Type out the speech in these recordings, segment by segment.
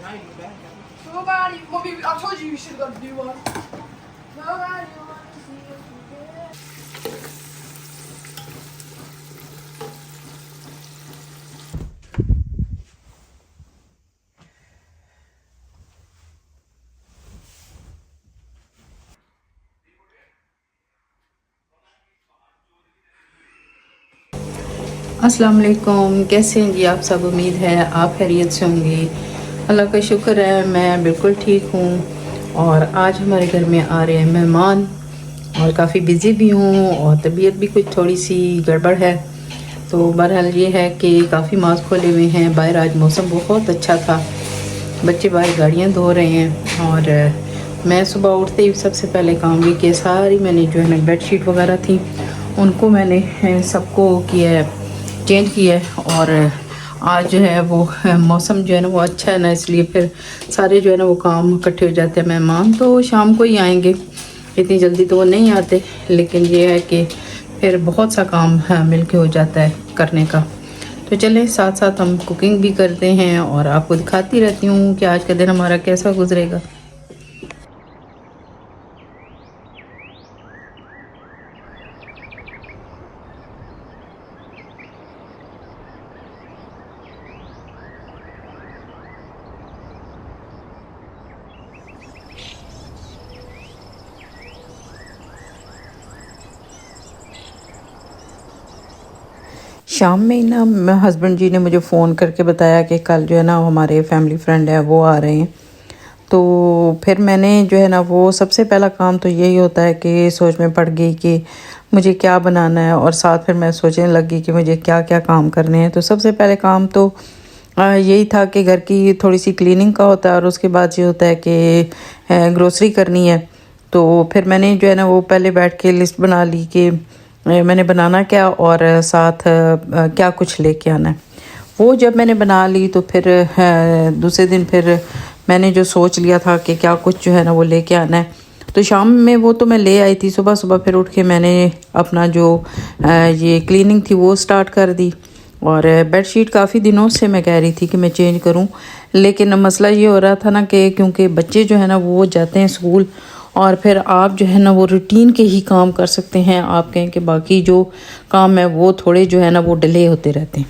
Nobody, mommy, I told you should have got the new one. Nobody wants to see us again. अस्सलाम वालेकुम, कैसे हैं जी आप सब। उम्मीद है आप खैरियत से होंगे। अल्लाह का शुक्र है मैं बिल्कुल ठीक हूँ। और आज हमारे घर में आ रहे हैं मेहमान और काफ़ी बिज़ी भी हूँ और तबीयत भी कुछ थोड़ी सी गड़बड़ है। तो बहरहाल ये है कि काफ़ी मास्क खोले हुए हैं। बाहर आज मौसम बहुत अच्छा था, बच्चे बाहर गाड़ियाँ धो रहे हैं। और मैं सुबह उठते ही सबसे पहले काम ये किया, सारी मैंने जो है ना बेडशीट वगैरह थी उनको मैंने सबको किया है, चेंज किया है। और आज जो है वो मौसम जो है ना वो अच्छा है ना, इसलिए फिर सारे जो है ना वो काम इकट्ठे हो जाते हैं। मेहमान तो शाम को ही आएंगे, इतनी जल्दी तो वो नहीं आते, लेकिन ये है कि फिर बहुत सा काम मिल के हो जाता है करने का। तो चलें साथ साथ हम कुकिंग भी करते हैं और आपको दिखाती रहती हूँ कि आज का दिन हमारा कैसा गुजरेगा। शाम में ही ना हस्बैंड जी ने मुझे फ़ोन करके बताया कि कल जो है ना हमारे फैमिली फ्रेंड है वो आ रहे हैं। तो फिर मैंने जो है ना वो सबसे पहला काम तो यही होता है कि सोच में पड़ गई कि मुझे क्या बनाना है, और साथ फिर मैं सोचने लगी कि मुझे क्या क्या काम करने हैं। तो सबसे पहले काम तो यही था कि घर की थोड़ी सी क्लीनिंग का होता है, और उसके बाद ये होता है कि ग्रोसरी करनी है। तो फिर मैंने जो है ना वो पहले बैठ के लिस्ट बना ली कि मैंने बनाना क्या और साथ क्या कुछ लेके आना है। वो जब मैंने बना ली तो फिर दूसरे दिन फिर मैंने जो सोच लिया था कि क्या कुछ जो है ना वो लेके आना है, तो शाम में वो तो मैं ले आई थी। सुबह सुबह फिर उठ के मैंने अपना जो ये क्लीनिंग थी वो स्टार्ट कर दी। और बेडशीट काफ़ी दिनों से मैं कह रही थी कि मैं चेंज करूं, लेकिन मसला ये हो रहा था ना कि क्योंकि बच्चे जो है ना वो जाते हैं स्कूल, और फिर आप जो है ना वो रूटीन के ही काम कर सकते हैं। आप कहें कि बाकी जो काम है वो थोड़े जो है ना वो डिले होते रहते हैं।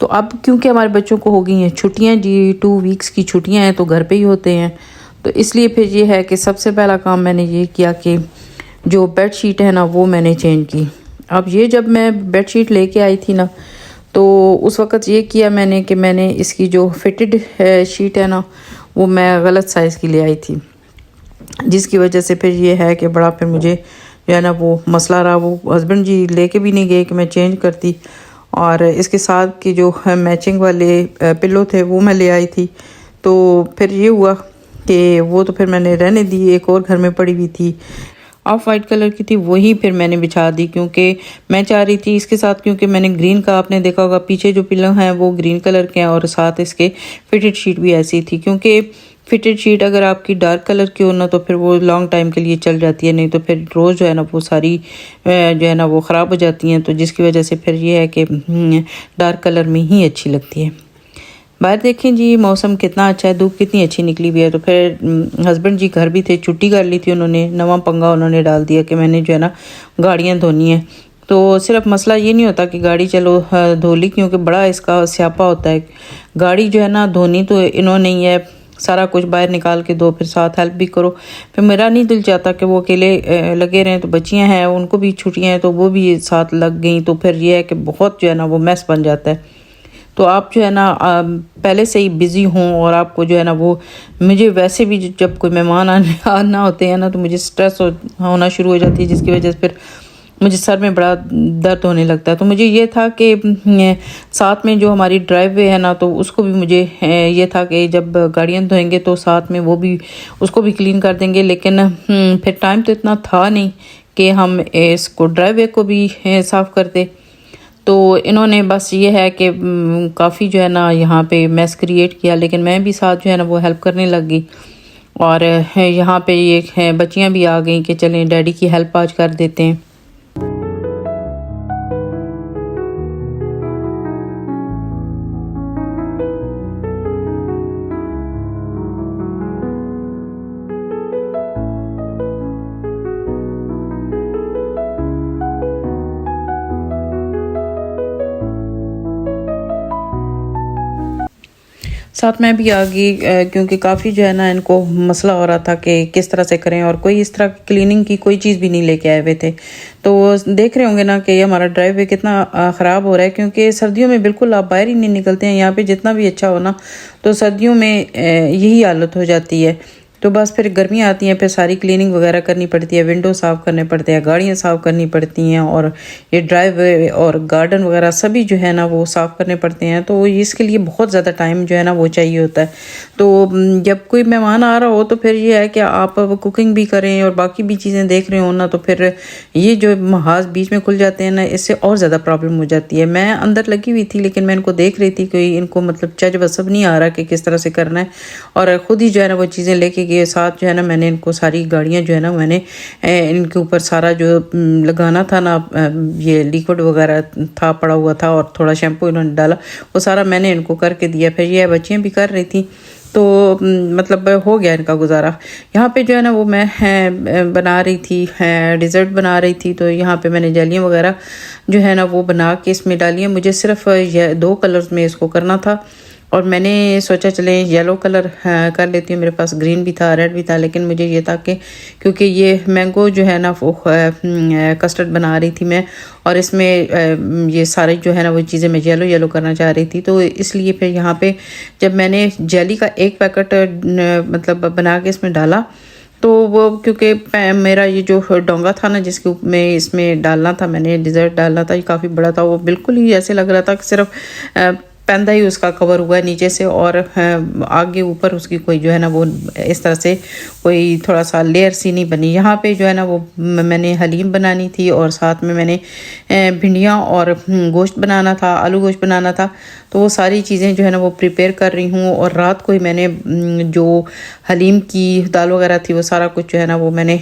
तो अब क्योंकि हमारे बच्चों को हो गई हैं छुट्टियां जी, 2 वीक्स की छुट्टियां हैं, तो घर पे ही होते हैं। तो इसलिए फिर ये है कि सबसे पहला काम मैंने ये किया कि जो बेड शीट है ना वो मैंने चेंज की। अब ये जब मैं बेड शीट लेके आई थी ना, तो उस वक़्त ये किया मैंने कि मैंने इसकी जो फिटेड शीट है ना वो मैं गलत साइज़ की ले आई थी, जिसकी वजह से फिर ये है कि बड़ा फिर मुझे जो है ना वो मसला रहा। वो हस्बैंड जी लेके भी नहीं गए कि मैं चेंज करती। और इसके साथ की जो मैचिंग वाले पिलो थे वो मैं ले आई थी। तो फिर ये हुआ कि वो तो फिर मैंने रहने दी, एक और घर में पड़ी हुई थी ऑफ वाइट कलर की थी, वही फिर मैंने बिछा दी, क्योंकि मैं चाह रही थी इसके साथ, क्योंकि मैंने ग्रीन का आपने देखा होगा पीछे जो पिलो हैं वो ग्रीन कलर के हैं, और साथ इसके फिटेड शीट भी ऐसी थी। क्योंकि फिटेड शीट अगर आपकी डार्क कलर की हो ना तो फिर वो लॉन्ग टाइम के लिए चल जाती है, नहीं तो फिर रोज़ जो है ना वो सारी जो है ना वो ख़राब हो जाती हैं। तो जिसकी वजह से फिर ये है कि डार्क कलर में ही अच्छी लगती है। बाहर देखें जी मौसम कितना अच्छा है, धूप कितनी अच्छी निकली हुई है। तो फिर हस्बैंड जी घर भी थे, छुट्टी कर ली थी उन्होंने, नवा पंगा उन्होंने डाल दिया कि मैंने जो है ना गाड़ियाँ धोनी है। तो सिर्फ मसला ये नहीं होता कि गाड़ी चलो धो ली, क्योंकि बड़ा इसका स्यापा होता है। गाड़ी जो है ना धोनी तो इन्होंने ही है, सारा कुछ बाहर निकाल के दो, फिर साथ हेल्प भी करो। फिर मेरा नहीं दिल चाहता कि वो अकेले लगे रहें। तो बच्चियाँ हैं उनको भी छुट्टियाँ हैं तो वो भी साथ लग गई, तो फिर ये है कि बहुत जो है ना वो मैस बन जाता है। तो आप जो है ना पहले से ही बिज़ी हों, और आपको जो है ना वो, मुझे वैसे भी जब कोई मेहमान आना होते हैं ना तो मुझे स्ट्रेस होना शुरू हो जाती है, जिसकी वजह से फिर मुझे सर में बड़ा दर्द होने लगता है। तो मुझे ये था कि साथ में जो हमारी ड्राइववे है ना तो उसको भी मुझे ये था कि जब गाड़ियाँ धोएंगे तो साथ में वो भी उसको भी क्लीन कर देंगे। लेकिन फिर टाइम तो इतना था नहीं कि हम इसको ड्राइववे को भी साफ़ करते। तो इन्होंने बस ये है कि काफ़ी जो है ना यहाँ पे मैस क्रिएट किया, लेकिन मैं भी साथ जो है ना वो हेल्प करने लग गई। और यहाँ पे ये बच्चियाँ भी आ गई कि चलें डैडी की हेल्प आज कर देते हैं। साथ में भी आ गई क्योंकि काफ़ी जो है ना इनको मसला हो रहा था कि किस तरह से करें, और कोई इस तरह की क्लीनिंग की कोई चीज़ भी नहीं लेके आए हुए थे। तो देख रहे होंगे ना कि ये हमारा ड्राइववे कितना ख़राब हो रहा है, क्योंकि सर्दियों में बिल्कुल आप बाहर ही नहीं निकलते हैं। यहाँ पे जितना भी अच्छा हो ना, तो सर्दियों में यही हालत हो जाती है। तो बस फिर गर्मियाँ आती हैं, फिर सारी क्लीनिंग वगैरह करनी पड़ती है, विंडो साफ़ करने पड़ते हैं, गाड़ियाँ साफ़ करनी पड़ती हैं, और ये ड्राइववे और गार्डन वगैरह सभी जो है ना वो साफ़ करने पड़ते हैं। तो इसके लिए बहुत ज़्यादा टाइम जो है ना वो चाहिए होता है। तो जब कोई मेहमान आ रहा हो तो फिर ये है कि आप कुकिंग भी करें और बाकी भी चीज़ें देख रहे हो ना, तो फिर ये जो महाज बीच में खुल जाते हैं ना, इससे और ज़्यादा प्रॉब्लम हो जाती है। मैं अंदर लगी हुई थी, लेकिन मैं इनको देख रही थी कि इनको मतलब चज वसब नहीं आ रहा कि किस तरह से करना है, और ख़ुद ही जो है ना वो चीज़ें लेके के साथ जो है ना मैंने इनको सारी गाड़ियाँ जो है ना मैंने इनके ऊपर सारा जो लगाना था ना, ये लिक्विड वगैरह था पड़ा हुआ था, और थोड़ा शैम्पू इन्होंने डाला, वो सारा मैंने इनको करके दिया। फिर ये बच्चियाँ भी कर रही थी, तो मतलब हो गया इनका गुजारा। यहाँ पे जो है ना वो मैं बना रही थी, डिज़र्ट बना रही थी। तो यहाँ पे मैंने जलियाँ वगैरह जो है ना वो बना के इसमें डाली है। मुझे सिर्फ ये 2 कलर्स में इसको करना था, और मैंने सोचा चले येलो कलर कर लेती हूँ। मेरे पास ग्रीन भी था, रेड भी था, लेकिन मुझे ये था कि क्योंकि ये मैंगो जो है ना वो कस्टर्ड बना रही थी मैं, और इसमें ये सारे जो है ना वो चीज़ें मैं येलो येलो करना चाह रही थी। तो इसलिए फिर यहाँ पे जब मैंने जेली का 1 पैकेट मतलब बना के इसमें डाला, तो वो क्योंकि मेरा ये जो डोंगा था ना जिसके में इसमें डालना था, मैंने डिज़र्ट डालना था, ये काफ़ी बड़ा था। वो बिल्कुल ही ऐसे लग रहा था कि सिर्फ पैंदा ही उसका कवर हुआ है नीचे से, और आगे ऊपर उसकी कोई जो है ना वो इस तरह से कोई थोड़ा सा लेयर सी नहीं बनी। यहाँ पे जो है ना वो मैंने हलीम बनानी थी, और साथ में मैंने भिंडियाँ और गोश्त बनाना था, आलू गोश्त बनाना था। तो वो सारी चीज़ें जो है ना वो प्रिपेयर कर रही हूँ, और रात को ही मैंने जो हलीम की दाल वगैरह थी वो सारा कुछ जो है ना वो मैंने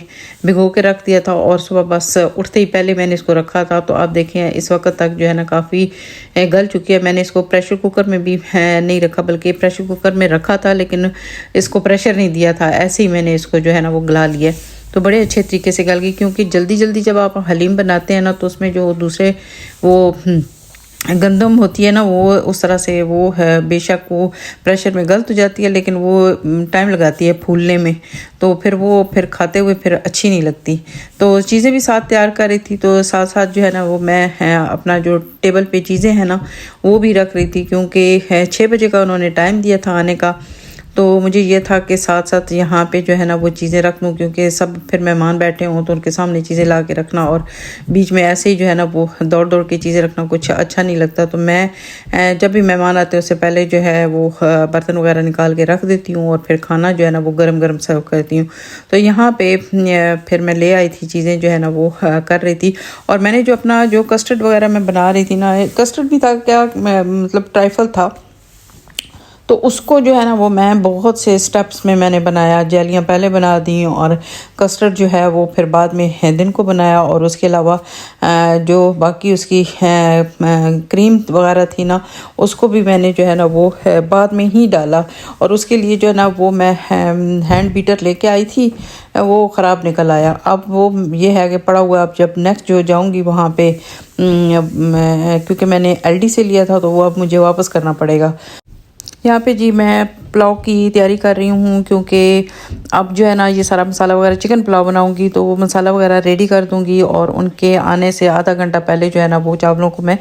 भिगो के रख दिया था, और सुबह बस उठते ही पहले मैंने इसको रखा था। तो आप देखें इस वक्त तक जो है ना काफ़ी गल चुकी है। मैंने इसको प्रेशर कुकर में भी नहीं रखा, बल्कि प्रेशर कुकर में रखा था, लेकिन इसको प्रेशर नहीं दिया था, ऐसे ही मैंने इसको जो है ना वो गला लिया। तो बड़े अच्छे तरीके से गल गई, क्योंकि जल्दी जल्दी जब आप हलीम बनाते हैं ना, तो उसमें जो दूसरे वो गंदम होती है ना, वो उस तरह से वो है, बेशक वो प्रेशर में गल तो जाती है, लेकिन वो टाइम लगाती है फूलने में। तो फिर खाते हुए फिर अच्छी नहीं लगती। तो चीज़ें भी साथ तैयार कर रही थी, तो साथ साथ जो है ना वो मैं अपना जो टेबल पे चीज़ें हैं ना वो भी रख रही थी, क्योंकि 6 बजे का उन्होंने टाइम दिया था आने का। तो मुझे ये था कि साथ साथ यहाँ पे जो है ना वो चीज़ें रख लूँ, क्योंकि सब फिर मेहमान बैठे हों तो उनके सामने चीज़ें ला के रखना, और बीच में ऐसे ही जो है ना वो दौड़ दौड़ के चीज़ें रखना कुछ अच्छा नहीं लगता। तो मैं जब भी मेहमान आते हैं उससे पहले जो है वो बर्तन वगैरह निकाल के रख देती हूँ, और फिर खाना जो है ना वो गरम गरम सर्व करती हूँ। तो यहाँ पे फिर मैं ले आई थी चीज़ें जो है ना वो कर रही थी। और मैंने जो अपना जो कस्टर्ड वगैरह मैं बना रही थी ना, कस्टर्ड भी था क्या, मतलब ट्राइफल था, तो उसको जो है ना वो मैं बहुत से स्टेप्स में मैंने बनाया। जेलियाँ पहले बना दी, और कस्टर्ड जो है वो फिर बाद में दिन को बनाया, और उसके अलावा जो बाकी उसकी क्रीम वगैरह थी ना, उसको भी मैंने जो है ना वो बाद में ही डाला। और उसके लिए जो है ना वो मैं हैंड बीटर लेके आई थी, वो ख़राब निकल आया। अब वो ये है कि पड़ा हुआ, अब जब नेक्स्ट जो जाऊंगी वहाँ पे क्योंकि मैंने एलडी से लिया था, तो वो अब मुझे वापस करना पड़ेगा। यहाँ पे जी मैं पुलाव की तैयारी कर रही हूँ, क्योंकि अब जो है ना ये सारा मसाला वगैरह, चिकन पुलाव बनाऊँगी तो वो मसाला वगैरह रेडी कर दूँगी, और उनके आने से आधा घंटा पहले जो है ना वो चावलों को मैं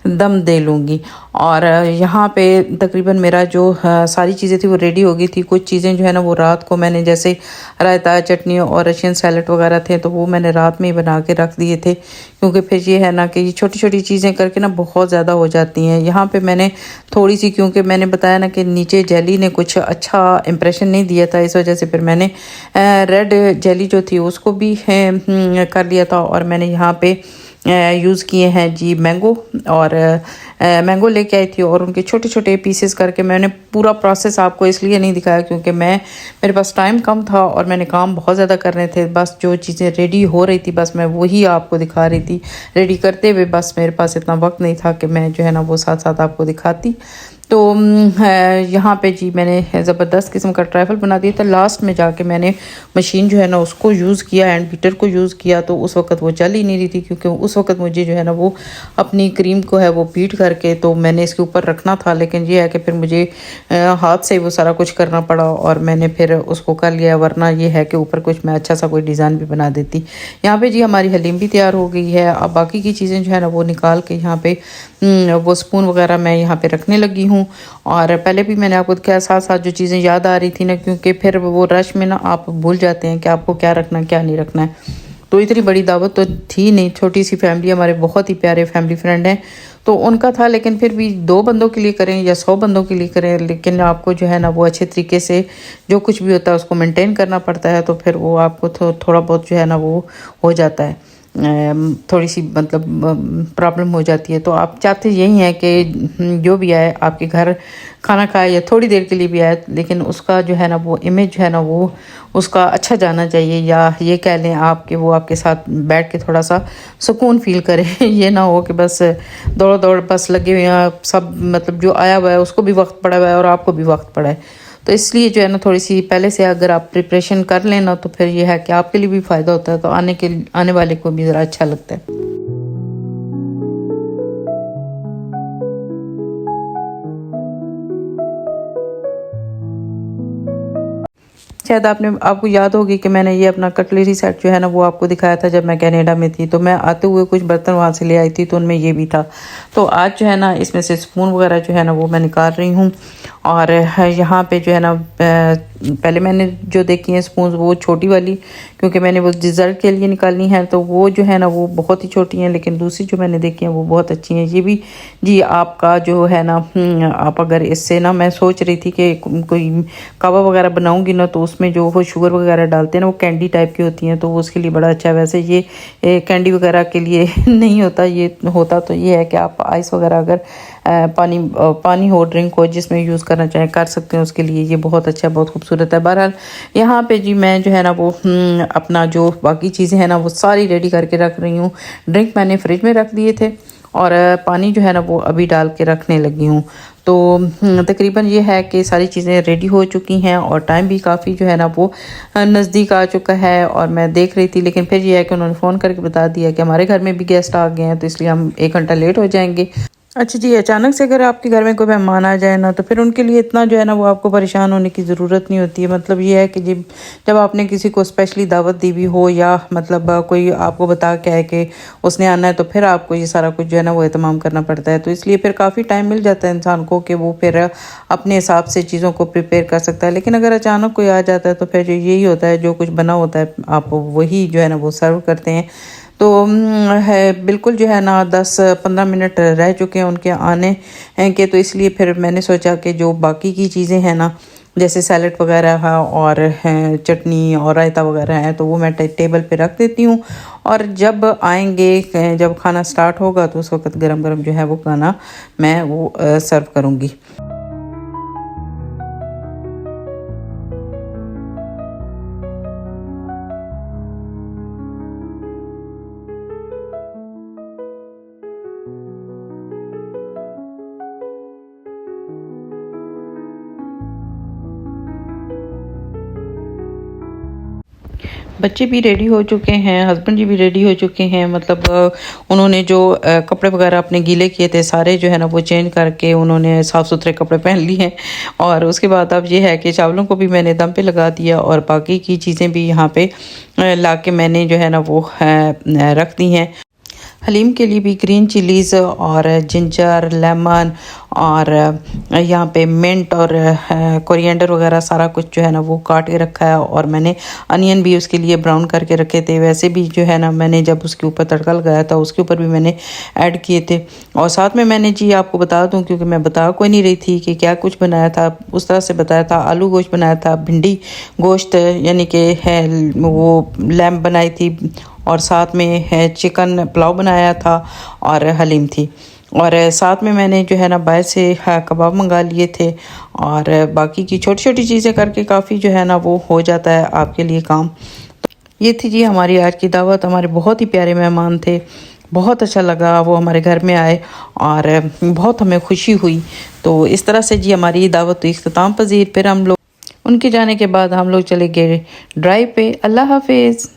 दम दे लूँगी। और यहाँ पे तकरीबन मेरा जो सारी चीज़ें थी वो रेडी हो गई थी। कुछ चीज़ें जो है ना वो रात को मैंने, जैसे रायता, चटनी और रशियन सैलड वगैरह थे, तो वो मैंने रात में ही बना के रख दिए थे, क्योंकि फिर ये है ना कि ये छोटी छोटी चीज़ें करके ना बहुत ज़्यादा हो जाती हैं। यहाँ पे मैंने थोड़ी सी, क्योंकि मैंने बताया ना कि नीचे जेली ने कुछ अच्छा इम्प्रेशन नहीं दिया था, इस वजह से फिर मैंने रेड जेली जो थी उसको भी कर लिया था। और मैंने यहाँ पे यूज़ किए हैं जी मैंगो, और मैंगो लेके आई थी, और उनके छोटे छोटे पीसेस करके। मैंने पूरा प्रोसेस आपको इसलिए नहीं दिखाया क्योंकि मेरे पास टाइम कम था, और मैंने काम बहुत ज़्यादा करने थे। बस जो चीज़ें रेडी हो रही थी बस मैं वही आपको दिखा रही थी रेडी करते हुए, बस मेरे पास इतना वक्त नहीं था कि मैं जो है ना वो साथ साथ आपको दिखाती। तो यहाँ पे जी मैंने ज़बरदस्त किस्म का ट्राइफल बना दिया था। लास्ट में जाके मैंने मशीन जो है ना उसको यूज़ किया, एंड बीटर को यूज़ किया, तो उस वक्त वो चल ही नहीं रही थी, क्योंकि उस वक्त मुझे जो है ना वो अपनी क्रीम को है वो बीट करके तो मैंने इसके ऊपर रखना था, लेकिन ये है कि फिर मुझे हाथ से वो सारा कुछ करना पड़ा और मैंने फिर उसको कर लिया, वरना ये है कि ऊपर कुछ मैं अच्छा सा कोई डिज़ाइन भी बना देती। यहाँ पे जी हमारी हलीम भी तैयार हो गई है। अब बाकी की चीज़ें जो है ना वो निकाल के यहाँ पे वो स्पून वगैरह मैं यहाँ पे रखने लगी हूँ। और पहले भी मैंने आपको क्या साथ साथ जो चीज़ें याद आ रही थी ना, क्योंकि फिर वो रश में ना आप भूल जाते हैं कि आपको क्या रखना क्या नहीं रखना है। तो इतनी बड़ी दावत तो थी नहीं, छोटी सी फैमिली, हमारे बहुत ही प्यारे फैमिली फ्रेंड हैं तो उनका था, लेकिन फिर भी 2 बंदों के लिए करें या 100 बंदों के लिए करें, लेकिन आपको जो है ना वो अच्छे तरीके से जो कुछ भी होता है उसको मेंटेन करना पड़ता है, तो फिर वो आपको थोड़ा बहुत जो है ना वो हो जाता है, थोड़ी सी मतलब प्रॉब्लम हो जाती है। तो आप चाहते यही हैं कि जो भी आए आपके घर खाना खाए या थोड़ी देर के लिए भी आए, लेकिन उसका जो है ना वो इमेज जो है ना वो उसका अच्छा जाना चाहिए, या ये कह लें आप कि वो आपके साथ बैठ के थोड़ा सा सुकून फील करे। ये ना हो कि बस दौड़ दौड़ बस लगे हुए हैं सब, मतलब जो आया हुआ है उसको भी वक्त पड़ा हुआ है और आपको भी वक्त पड़ा है। तो इसलिए जो है ना थोड़ी सी पहले से अगर आप प्रिपरेशन कर लेना तो फिर ये है कि आपके लिए भी फ़ायदा होता है, तो आने वाले को भी ज़रा अच्छा लगता है। शायद आपको याद होगी कि मैंने ये अपना कटलरी सेट जो है ना वो आपको दिखाया था जब मैं कनाडा में थी, तो मैं आते हुए कुछ बर्तन वहाँ से ले आई थी, तो उनमें ये भी था। तो आज जो है ना इसमें से स्पून वगैरह जो है ना वो मैं निकाल रही हूँ। और यहाँ पे जो है ना पहले मैंने जो देखी है स्पून वो छोटी वाली, क्योंकि मैंने वो डिज़र्ट के लिए निकालनी है, तो वो जो है ना वो बहुत ही छोटी हैं, लेकिन दूसरी जो मैंने देखी है वो बहुत अच्छी हैं। ये भी जी आपका जो है ना आप अगर इससे ना, मैं सोच रही थी कि कोई कावा वगैरह बनाऊंगी ना तो उसमें जो वो शुगर वगैरह डालते हैं ना वो कैंडी टाइप की होती हैं, तो वो उसके लिए बड़ा अच्छा है। वैसे ये कैंडी वगैरह के लिए नहीं होता, ये होता तो ये है कि आप आइस वगैरह अगर पानी हो, ड्रिंक हो, जिसमें यूज़ करना चाहें कर सकते हैं, उसके लिए ये बहुत अच्छा बहुत खूबसूरत है। बहरहाल यहाँ पे जी मैं जो है ना वो अपना जो बाकी चीज़ें हैं ना वो सारी रेडी करके रख रही हूँ। ड्रिंक मैंने फ्रिज में रख दिए थे और पानी जो है ना वो अभी डाल के रखने लगी हूँ। तो तकरीबन ये है कि सारी चीज़ें रेडी हो चुकी हैं और टाइम भी काफ़ी जो है ना वो नज़दीक आ चुका है। और मैं देख रही थी, लेकिन फिर ये है कि उन्होंने फ़ोन करके बता दिया कि हमारे घर में भी गेस्ट आ गए हैं, तो इसलिए हम 1 घंटा लेट हो जाएंगे। अच्छा जी, अचानक से अगर आपके घर में कोई मेहमान आ जाए ना, तो फिर उनके लिए इतना जो है ना वो आपको परेशान होने की ज़रूरत नहीं होती है। मतलब ये है कि जब आपने किसी को स्पेशली दावत दी हुई हो, या मतलब कोई आपको बता के आए कि उसने आना है, तो फिर आपको ये सारा कुछ जो है ना वो एहतमाम करना पड़ता है। तो इसलिए फिर काफ़ी टाइम मिल जाता है इंसान को कि वो फिर अपने हिसाब से चीज़ों को प्रिपेयर कर सकता है। लेकिन अगर अचानक कोई आ जाता है तो फिर यही होता है, जो कुछ बना होता है आप वही जो है ना वो सर्व करते हैं। तो है बिल्कुल जो है ना 10-15 मिनट रह चुके हैं उनके आने के, तो इसलिए फिर मैंने सोचा कि जो बाकी की चीज़ें हैं ना, जैसे सैलड वगैरह है और चटनी और रायता वगैरह है, तो वो मैं टेबल पे रख देती हूँ। और जब आएंगे, जब खाना स्टार्ट होगा, तो उस वक्त गरम गरम जो है वो खाना मैं वो सर्व करूँगी। बच्चे भी रेडी हो चुके हैं, हस्बैंड जी भी रेडी हो चुके हैं। मतलब उन्होंने जो कपड़े वगैरह अपने गीले किए थे सारे जो है ना वो चेंज करके उन्होंने साफ़ सुथरे कपड़े पहन लिए हैं। और उसके बाद अब ये है कि चावलों को भी मैंने दम पे लगा दिया और बाकी की चीज़ें भी यहाँ पे ला के मैंने जो है ना वो रख दी हैं। हलीम के लिए भी ग्रीन चिलीज़ और जिंजर, लेमन और यहाँ पे मिंट और कोरिएंडर वगैरह सारा कुछ जो है ना वो काट के रखा है। और मैंने अनियन भी उसके लिए ब्राउन करके रखे थे। वैसे भी जो है ना मैंने जब उसके ऊपर तड़का लगाया था उसके ऊपर भी मैंने ऐड किए थे। और साथ में मैंने जी आपको बता दूं, क्योंकि मैं बता कोई नहीं रही थी कि क्या कुछ बनाया था, उस तरह से बताया था। आलू गोश्त बनाया था, भिंडी गोश्त यानी कि है वो लैम्प बनाई थी, और साथ में है चिकन पुलाव बनाया था और हलीम थी। और साथ में मैंने जो है ना बाहर से कबाब मंगा लिए थे। और बाकी की छोटी छोटी चीज़ें करके काफ़ी जो है ना वो हो जाता है आपके लिए काम। ये थी जी हमारी आज की दावत। हमारे बहुत ही प्यारे मेहमान थे बहुत अच्छा लगा वो हमारे घर में आए और बहुत हमें खुशी हुई। तो इस तरह से जी हमारी दावत तो इख्तिताम पजीर। फिर हम लोग उनके जाने के बाद हम लोग चले गए ड्राइव पे। अल्लाह हाफिज़।